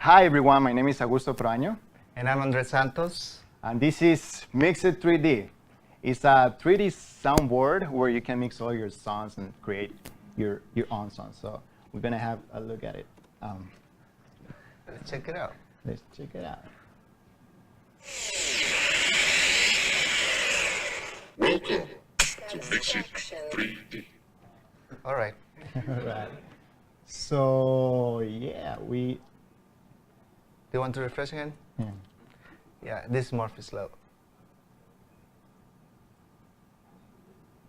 Hi everyone, my name is Augusto Proaño. And I'm Andres Santos. And this is Mixit3D. It's a 3D soundboard where you can mix all your songs and create your own songs. So we're gonna have a look at it. Let's check it out. Let's check it out. Welcome to Mixit3D. All right. All right. So yeah, Do you want to refresh again? Yeah. Yeah, this is more slow.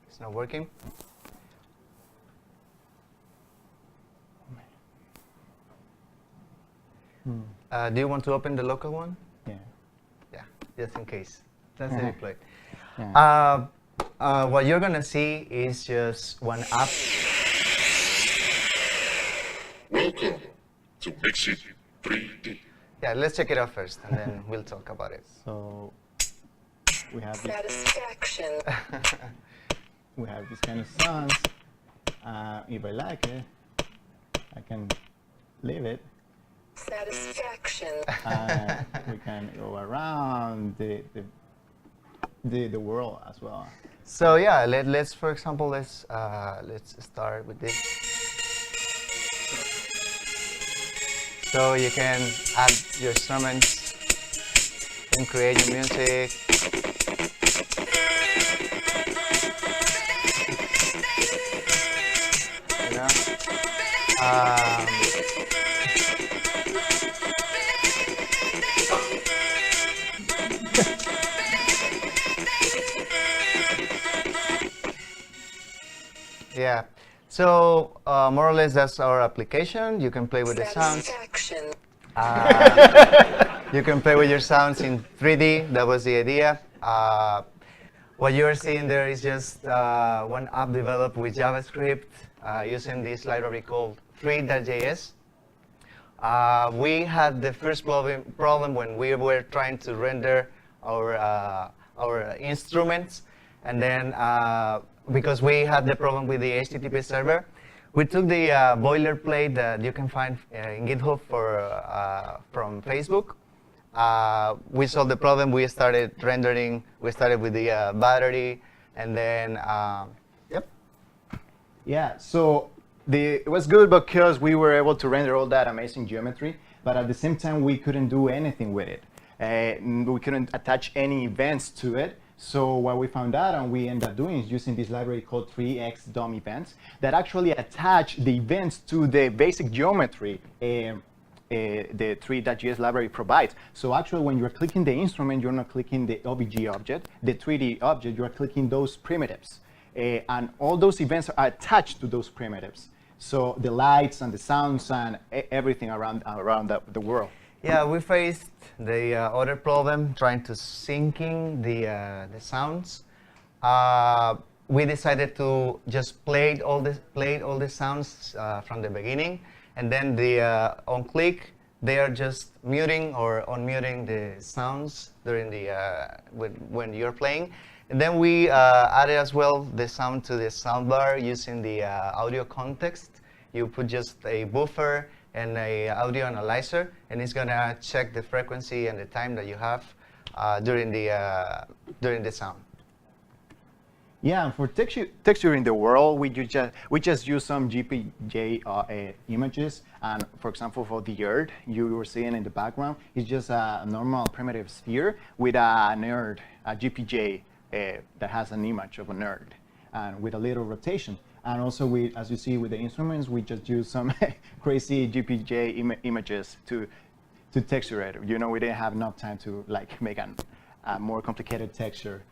It's not working. Do you want to open the local one? Yeah. Yeah, just in case. That's the replay. Yeah. What you're gonna see is just one app. Welcome to Mixit3D. Yeah, let's check it out first, and then we'll talk about it. So we have this, Satisfaction. we have this kind of songs. If I like it, I can leave it. Satisfaction. We can go around the world as well. So yeah, let's for example let's start with this. So you can add your instruments and create your music. You know? Yeah, so more or less that's our application. You can play with the sounds. Satisfaction. You can play with your sounds in 3D. That was the idea. What you are seeing there is just one app developed with JavaScript using this library called 3.js. We had the first problem when we were trying to render our instruments, and then because we had the problem with the HTTP server, we took the boilerplate that you can find in GitHub from Facebook. We solved the problem. We started rendering. We started with the battery, and then yep. Yeah, so it was good because we were able to render all that amazing geometry, but at the same time we couldn't do anything with it. We couldn't attach any events to it. So what we found out and we ended up doing is using this library called 3xDOM events that actually attach the events to the basic geometry the 3.js library provides. So actually when you're clicking the instrument, you're not clicking the OBJ object, the 3D object, you're clicking those primitives. And all those events are attached to those primitives. So the lights and the sounds and everything around the world. Yeah, we faced the other problem trying to syncing the sounds. We decided to just play all the sounds from the beginning, and then on click they are just muting or unmuting the sounds during when you're playing. And then we added as well the sound to the soundbar using the audio context. You put just a buffer and a audio analyzer, and it's gonna check the frequency and the time that you have during the sound. Yeah, and for texturing the world, we just use some GPJ images. And for example, for the Earth, you were seeing in the background, it's just a normal primitive sphere with a nerd, a GPJ that has an image of a nerd, and with a little rotation. And also, as you see with the instruments, we just use some crazy GPJ images to texture it. You know, we didn't have enough time to make a more complicated texture.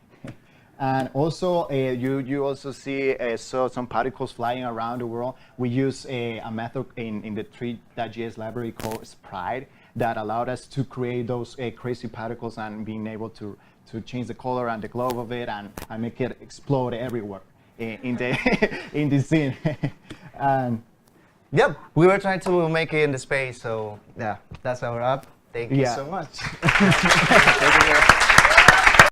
And also, you also saw some particles flying around the world. We use a method in the 3.js library called Sprite that allowed us to create those crazy particles and being able to change the color and the glow of it and make it explode everywhere in the scene. And yep, we were trying to make it in the space. So yeah, that's our app. Thank you so much. Thank you.